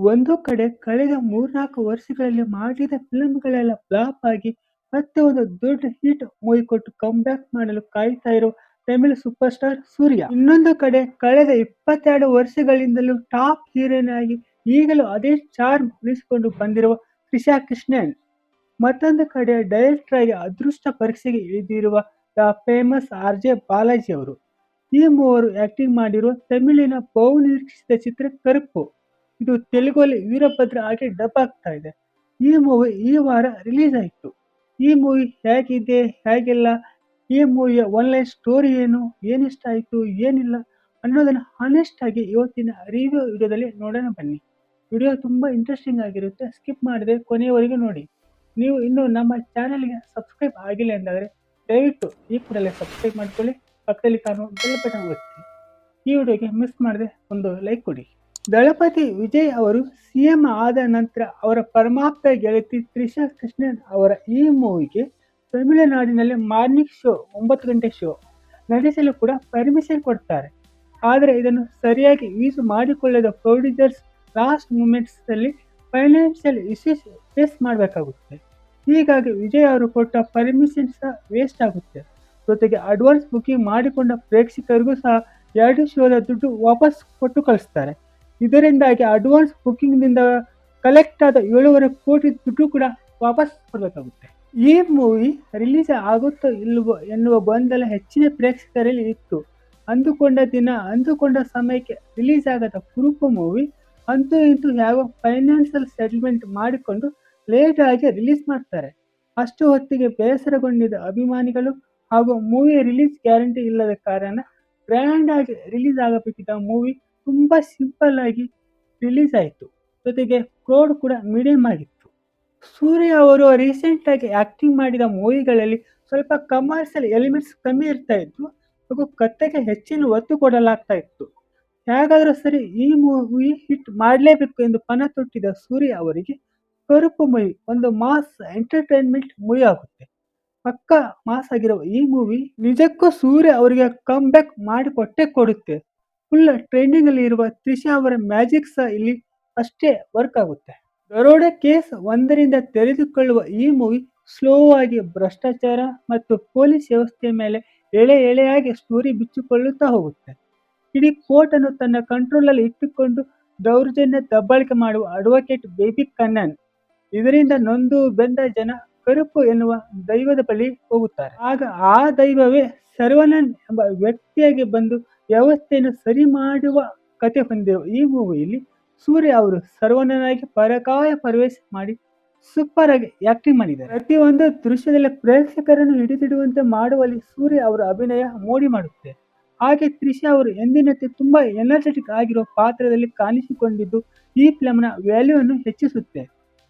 ಒಂದು ಕಡೆ ಕಳೆದ 3-4 ವರ್ಷಗಳಲ್ಲಿ ಮಾಡಿದ ಫಿಲ್ಮ್‌ಗಳೆಲ್ಲ ಫ್ಲಾಪ್ ಆಗಿ ಮತ್ತೆ ಒಂದು ದೊಡ್ಡ ಹಿಟ್ ಮೂವಿ ಕೊಟ್ಟು ಕಮ್‌ಬ್ಯಾಕ್ ಮಾಡಲು ಕಾಯ್ತಾ ಇರೋ ತಮಿಳು ಸೂಪರ್ ಸ್ಟಾರ್ ಸೂರ್ಯ. ಇನ್ನೊಂದು ಕಡೆ ಕಳೆದ 22 ವರ್ಷಗಳಿಂದಲೂ ಟಾಪ್ ಹೀರೋಯಿನ್ ಆಗಿ ಈಗಲೂ ಅದೇ ಚಾರ್ಮ್ ಉಳಿಸಿಕೊಂಡು ಬಂದಿರುವ ತ್ರಿಷಾ ಕೃಷ್ಣನ್. ಮತ್ತೊಂದು ಕಡೆ ಡೈರೆಕ್ಟರ್ ಆಗಿ ಅದೃಷ್ಟ ಪರೀಕ್ಷೆಗೆ ಇಳಿದಿರುವ ದ ಫೇಮಸ್ ಆರ್.ಜೆ. ಬಾಲಾಜಿ ಅವರು. ಈ ಮೂವರು ಆಕ್ಟಿಂಗ್ ಮಾಡಿರುವ ತಮಿಳಿನ ಬಹುನಿರೀಕ್ಷಿತ ಚಿತ್ರ ಕರುಪ್ಪು. ಇದು ತೆಲುಗಲ್ಲಿ ವೀರಭದ್ರ ಆಗಿ ಡಬ್ ಆಗ್ತಾ ಇದೆ. ಈ ಮೂವಿ ಈ ವಾರ ರಿಲೀಸ್ ಆಯಿತು. ಈ ಮೂವಿ ಹೇಗಿದೆ, ಹೇಗಿಲ್ಲ, ಈ ಮೂವಿಯ ಒನ್ಲೈನ್ ಸ್ಟೋರಿ ಏನು, ಏನಿಷ್ಟ ಆಯಿತು, ಏನಿಲ್ಲ ಅನ್ನೋದನ್ನ ಹಾನೆಸ್ಟ್ ಆಗಿ ಇವತ್ತಿನ ರಿವ್ಯೂ ವಿಡಿಯೋದಲ್ಲಿ ನೋಡೋಣ ಬನ್ನಿ. ವಿಡಿಯೋ ತುಂಬ ಇಂಟ್ರೆಸ್ಟಿಂಗ್ ಆಗಿರುತ್ತೆ, ಸ್ಕಿಪ್ ಮಾಡದೆ ಕೊನೆಯವರೆಗೂ ನೋಡಿ. ನೀವು ಇನ್ನೂ ನಮ್ಮ ಚಾನೆಲ್ಗೆ ಸಬ್ಸ್ಕ್ರೈಬ್ ಆಗಿಲ್ಲ ಎಂದಾದರೆ ದಯವಿಟ್ಟು ಈ ಕೂಡಲೇ ಸಬ್ಸ್ಕ್ರೈಬ್ ಮಾಡ್ಕೊಳ್ಳಿ, ಪಕ್ಕದಲ್ಲಿ ಕಾಣುವ ಬೆಲ್ ಬಟನ್ ಒತ್ತಿ. ಈ ವಿಡಿಯೋಗೆ ಮಿಸ್ ಮಾಡದೆ ಒಂದು ಲೈಕ್ ಕೊಡಿ. ದಳಪತಿ ವಿಜಯ್ ಅವರು ಸಿಎಂ ಆದ ನಂತರ ಅವರ ಪರಮಾಪ್ತ ಗೆಳತಿ ತ್ರಿಷಾ ಕೃಷ್ಣನ್ ಅವರ ಈ ಮೂವಿಗೆ ತಮಿಳುನಾಡಿನಲ್ಲಿ ಮಾರ್ನಿಂಗ್ ಶೋ 9 ಗಂಟೆ ಶೋ ನಡೆಸಲು ಕೂಡ ಪರ್ಮಿಷನ್ ಕೊಡ್ತಾರೆ. ಆದರೆ ಇದನ್ನು ಸರಿಯಾಗಿ ಯೂಸ್ ಮಾಡಿಕೊಳ್ಳದ ಪ್ರೊಡ್ಯೂಸರ್ಸ್ ಲಾಸ್ಟ್ ಮೂಮೆಂಟ್ಸ್ ಅಲ್ಲಿ ಫೈನಾನ್ಷಿಯಲ್ ಇಶ್ಯೂಸ್ ಫೇಸ್ ಮಾಡಬೇಕಾಗುತ್ತೆ. ಹೀಗಾಗಿ ವಿಜಯ್ ಅವರು ಕೊಟ್ಟ ಪರ್ಮಿಷನ್ ಸಹ ವೇಸ್ಟ್ ಆಗುತ್ತೆ. ಜೊತೆಗೆ ಅಡ್ವಾನ್ಸ್ ಬುಕಿಂಗ್ ಮಾಡಿಕೊಂಡ ಪ್ರೇಕ್ಷಕರಿಗೂ ಸಹ 2 ಶೋದ ದುಡ್ಡು ವಾಪಸ್ ಕೊಟ್ಟು ಕಳಿಸ್ತಾರೆ. ಇದರಿಂದಾಗಿ ಅಡ್ವಾನ್ಸ್ ಬುಕಿಂಗ್ನಿಂದ ಕಲೆಕ್ಟ್ ಆದ 7.5 ಕೋಟಿ ದುಡ್ಡು ಕೂಡ ವಾಪಸ್ ಕೊಡಬೇಕಾಗುತ್ತೆ. ಈ ಮೂವಿ ರಿಲೀಸ್ ಆಗುತ್ತೋ ಇಲ್ವೋ ಎನ್ನುವ ಗೊಂದಲ ಹೆಚ್ಚಿನ ಪ್ರೇಕ್ಷಕರಲ್ಲಿ ಇತ್ತು. ಅಂದುಕೊಂಡ ದಿನ ಅಂದುಕೊಂಡ ಸಮಯಕ್ಕೆ ರಿಲೀಸ್ ಆಗದ ಕುರುಪ್ಪು ಮೂವಿ ಅಂತೂ ಇಂತೂ ಯಾವ ಫೈನಾನ್ಷಿಯಲ್ ಸೆಟಲ್ಮೆಂಟ್ ಮಾಡಿಕೊಂಡು ಲೇಟ್ ಆಗಿ ರಿಲೀಸ್ ಮಾಡ್ತಾರೆ. ಅಷ್ಟು ಹೊತ್ತಿಗೆ ಬೇಸರಗೊಂಡಿದ್ದ ಅಭಿಮಾನಿಗಳು ಹಾಗೂ ಮೂವಿ ರಿಲೀಸ್ ಗ್ಯಾರಂಟಿ ಇಲ್ಲದ ಕಾರಣ ಗ್ರ್ಯಾಂಡ್ ಆಗಿ ರಿಲೀಸ್ ಆಗಬೇಕಿದ್ದ ಮೂವಿ ತುಂಬಾ ಸಿಂಪಲ್ ಆಗಿ ರಿಲೀಸ್ ಆಯಿತು. ಜೊತೆಗೆ ಕ್ರೌಡ್ ಕೂಡ ಮೀಡಿಯಂ ಆಗಿತ್ತು. ಸೂರ್ಯ ಅವರು ರೀಸೆಂಟ್ ಆಗಿ ಆಕ್ಟಿಂಗ್ ಮಾಡಿದ ಮೂವಿಗಳಲ್ಲಿ ಸ್ವಲ್ಪ ಕಮರ್ಷಿಯಲ್ ಎಲಿಮೆಂಟ್ಸ್ ಕಮ್ಮಿ ಇರ್ತಾ ಇತ್ತು ಹಾಗೂ ಕಥೆಗೆ ಹೆಚ್ಚಿನ ಒತ್ತು ಕೊಡಲಾಗ್ತಾ ಇತ್ತು. ಹೇಗಾದರೂ ಸರಿ ಈ ಮೂವಿ ಹಿಟ್ ಮಾಡಲೇಬೇಕು ಎಂದು ಪಣ ತೊಟ್ಟಿದ್ದ ಸೂರ್ಯ ಅವರಿಗೆ ಕರುಪ್ಪು ಮೂವಿ ಒಂದು ಮಾಸ್ ಎಂಟರ್ಟೈನ್ಮೆಂಟ್ ಮೂವಿ ಆಗುತ್ತೆ. ಪಕ್ಕ ಮಾಸ್ ಆಗಿರುವ ಈ ಮೂವಿ ನಿಜಕ್ಕೂ ಸೂರ್ಯ ಅವರಿಗೆ ಕಮ್ ಬ್ಯಾಕ್ ಮಾಡಿ ಕೊಟ್ಟೆ ಕೊಡುತ್ತೆ. ಫುಲ್ ಟ್ರೆಂಡಿಂಗ್ ಅಲ್ಲಿ ಇರುವ ತ್ರಿಷಾ ಅವರ ಮ್ಯಾಜಿಕ್ ಸಹ ಇಲ್ಲಿ ಅಷ್ಟೇ ವರ್ಕ್ ಆಗುತ್ತೆ. ದರೋಡೆ ಕೇಸ್ ಒಂದರಿಂದ ತೆರೆದುಕೊಳ್ಳುವ ಈ ಮೂವಿ ಸ್ಲೋ ಆಗಿ ಭ್ರಷ್ಟಾಚಾರ ಮತ್ತು ಪೊಲೀಸ್ ವ್ಯವಸ್ಥೆ ಮೇಲೆ ಎಳೆ ಎಳೆಯಾಗಿ ಸ್ಟೋರಿ ಬಿಚ್ಚಿಕೊಳ್ಳುತ್ತಾ ಹೋಗುತ್ತೆ. ಇಡೀ ಕೋರ್ಟ್ ಅನ್ನು ತನ್ನ ಕಂಟ್ರೋಲ್ ಅಲ್ಲಿ ಇಟ್ಟುಕೊಂಡು ದೌರ್ಜನ್ಯ ದಬ್ಬಾಳಿಕೆ ಮಾಡುವ ಅಡ್ವೊಕೇಟ್ ಬೇಬಿ ಕಣ್ಣನ್. ಇದರಿಂದ ನೊಂದು ಬೆಂದ ಜನ ಕರುಪ್ಪು ಎನ್ನುವ ದೈವದ ಬಳಿ ಹೋಗುತ್ತಾರೆ. ಆಗ ಆ ದೈವವೇ ಶರವಣನ್ ಎಂಬ ವ್ಯಕ್ತಿಯಾಗಿ ಬಂದು ವ್ಯವಸ್ಥೆಯನ್ನು ಸರಿ ಮಾಡುವ ಕತೆ ಹೊಂದಿರುವ ಈ ಮೂವಿಯಲ್ಲಿ ಸೂರ್ಯ ಅವರು ಶರವಣನಾಗಿ ಪರಕಾಯ ಪ್ರವೇಶ ಮಾಡಿ ಸೂಪರ್ ಆಗಿ ಆಕ್ಟಿಂಗ್ ಮಾಡಿದ್ದಾರೆ. ಪ್ರತಿಯೊಂದು ದೃಶ್ಯದಲ್ಲಿ ಪ್ರೇಕ್ಷಕರನ್ನು ಹಿಡಿದಿಡುವಂತೆ ಮಾಡುವಲ್ಲಿ ಸೂರ್ಯ ಅವರ ಅಭಿನಯ ಮೋಡಿ ಮಾಡುತ್ತೆ. ಹಾಗೆ ತ್ರಿಷಾ ಅವರು ಎಂದಿನಂತೆ ತುಂಬಾ ಎನರ್ಜೆಟಿಕ್ ಆಗಿರುವ ಪಾತ್ರದಲ್ಲಿ ಕಾಣಿಸಿಕೊಂಡಿದ್ದು ಈ ಫಿಲ್ಮ್ನ ವ್ಯಾಲ್ಯೂವನ್ನು ಹೆಚ್ಚಿಸುತ್ತೆ.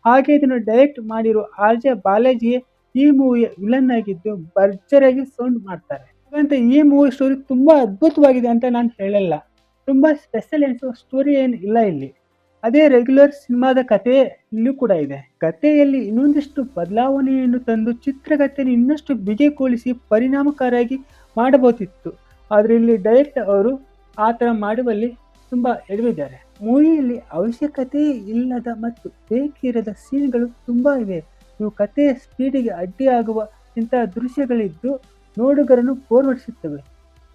ಹಾಗೆ ಇದನ್ನು ಡೈರೆಕ್ಟ್ ಮಾಡಿರುವ ಆರ್.ಜೆ. ಬಾಲಾಜಿಯೇ ಈ ಮೂವಿಯ ವಿಲನ್ ಆಗಿದ್ದು ಭರ್ಜರಿಯಾಗಿ ಸೌಂಡ್ ಮಾಡ್ತಾರೆ. ಹಾಗಂತ ಈ ಮೂವಿ ಸ್ಟೋರಿ ತುಂಬಾ ಅದ್ಭುತವಾಗಿದೆ ಅಂತ ನಾನು ಹೇಳಲ್ಲ. ತುಂಬಾ ಸ್ಪೆಷಲ್ ಎನಿಸುವ ಸ್ಟೋರಿ ಏನು ಇಲ್ಲ ಇಲ್ಲಿ. ಅದೇ ರೆಗ್ಯುಲರ್ ಸಿನಿಮಾದ ಕಥೆ ಇಲ್ಲೂ ಕೂಡ ಇದೆ. ಕಥೆಯಲ್ಲಿ ಇನ್ನೊಂದಿಷ್ಟು ಬದಲಾವಣೆಯನ್ನು ತಂದು ಚಿತ್ರಕಥೆಯನ್ನು ಇನ್ನಷ್ಟು ಬಿಗಿಗೊಳಿಸಿ ಪರಿಣಾಮಕಾರಿಯಾಗಿ ಮಾಡಬಹುದಿತ್ತು. ಆದರೆ ಇಲ್ಲಿ ಡೈರೆಕ್ಟ್ ಅವರು ಆ ಥರ ಮಾಡುವಲ್ಲಿ ತುಂಬಾ ಎಡವಿದ್ದಾರೆ. ಮೂವಿಯಲ್ಲಿ ಅವಶ್ಯಕತೆ ಇಲ್ಲದ ಮತ್ತು ಬೇಕಿರದ ಸೀನ್ಗಳು ತುಂಬಾ ಇವೆ. ಇವು ಕಥೆಯ ಸ್ಪೀಡಿಗೆ ಅಡ್ಡಿಯಾಗುವ ಇಂತಹ ದೃಶ್ಯಗಳಿದ್ದು ನೋಡುಗರನ್ನು ಬೋರ್ ಹೊಡಿಸುತ್ತವೆ.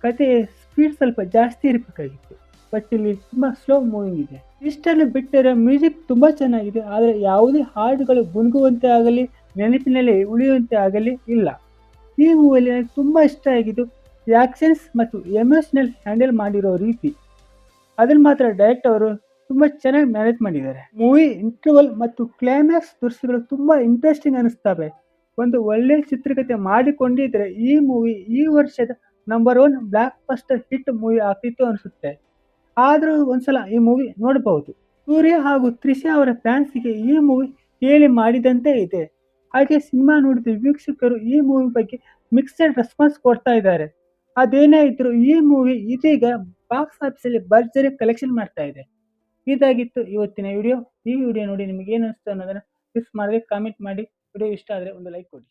ಕಥೆಯ ಸ್ಪೀಡ್ ಸ್ವಲ್ಪ ಜಾಸ್ತಿ ಇರಬೇಕಾಗಿತ್ತು, ಬಟ್ ಇಲ್ಲಿ ತುಂಬಾ ಸ್ಲೋ ಮೂವಿಂಗ್ ಇದೆ. ಇಷ್ಟನ್ನು ಬಿಟ್ಟರೆ ಮ್ಯೂಸಿಕ್ ತುಂಬಾ ಚೆನ್ನಾಗಿದೆ. ಆದರೆ ಯಾವುದೇ ಹಾಡುಗಳು ಗುನುಗುವಂತೆ ಆಗಲಿ ನೆನಪಿನಲ್ಲಿ ಉಳಿಯುವಂತೆ ಆಗಲಿ ಇಲ್ಲ. ಈ ಮೂವಿಯಲ್ಲಿ ನನಗೆ ತುಂಬಾ ಇಷ್ಟ ಆಗಿದ್ದು ಆಕ್ಷನ್ಸ್ ಮತ್ತು ಎಮೋಷನಲ್ ಹ್ಯಾಂಡಲ್ ಮಾಡಿರೋ ರೀತಿ. ಅದನ್ನು ಮಾತ್ರ ಡೈರೆಕ್ಟ್ ಅವರು ತುಂಬಾ ಚೆನ್ನಾಗಿ ಮ್ಯಾನೇಜ್ ಮಾಡಿದ್ದಾರೆ. ಮೂವಿ ಇಂಟರ್ವಲ್ ಮತ್ತು ಕ್ಲೈಮ್ಯಾಕ್ಸ್ ದೃಶ್ಯಗಳು ತುಂಬಾ ಇಂಟ್ರೆಸ್ಟಿಂಗ್ ಅನಿಸ್ತವೆ. ಒಂದು ಒಳ್ಳೆ ಚಿತ್ರಕಥೆ ಮಾಡಿಕೊಂಡಿದ್ರೆ ಈ ಮೂವಿ ಈ ವರ್ಷದ number 1 blockbuster hit movie ಆಗ್ತಿತ್ತು ಅನಿಸುತ್ತೆ. ಆದರೂ ಒಂದ್ಸಲ ಈ ಮೂವಿ ನೋಡಬಹುದು. ಸೂರ್ಯ ಹಾಗೂ ತ್ರಿಷಾ ಅವರ ಫ್ಯಾನ್ಸ್ಗೆ ಈ ಮೂವಿ ಹೇಳಿ ಮಾಡಿದಂತೆ ಇದೆ. ಹಾಗೆ ಸಿನಿಮಾ ನೋಡಿದ ವೀಕ್ಷಕರು ಈ ಮೂವಿ ಬಗ್ಗೆ ಮಿಕ್ಸ್ಡ್ ರೆಸ್ಪಾನ್ಸ್ ಕೊಡ್ತಾ ಇದ್ದಾರೆ. ಅದೇನೇ ಇದ್ರು ಈ ಮೂವಿ ಇದೀಗ ಬಾಕ್ಸ್ ಆಫೀಸಲ್ಲಿ ಭರ್ಜರಿ ಕಲೆಕ್ಷನ್ ಮಾಡ್ತಾ ಇದೆ. ಇದಾಗಿತ್ತು ಇವತ್ತಿನ ವಿಡಿಯೋ. ಈ ವಿಡಿಯೋ ನೋಡಿ ನಿಮಗೆ ಏನು ಅನಿಸ್ತು ಅನ್ನೋದನ್ನ ಮಿಸ್ ಮಾಡದೆ ಕಾಮೆಂಟ್ ಮಾಡಿ. ವಿಡಿಯೋ ಇಷ್ಟ ಆದರೆ ಒಂದು ಲೈಕ್ ಕೊಡಿ.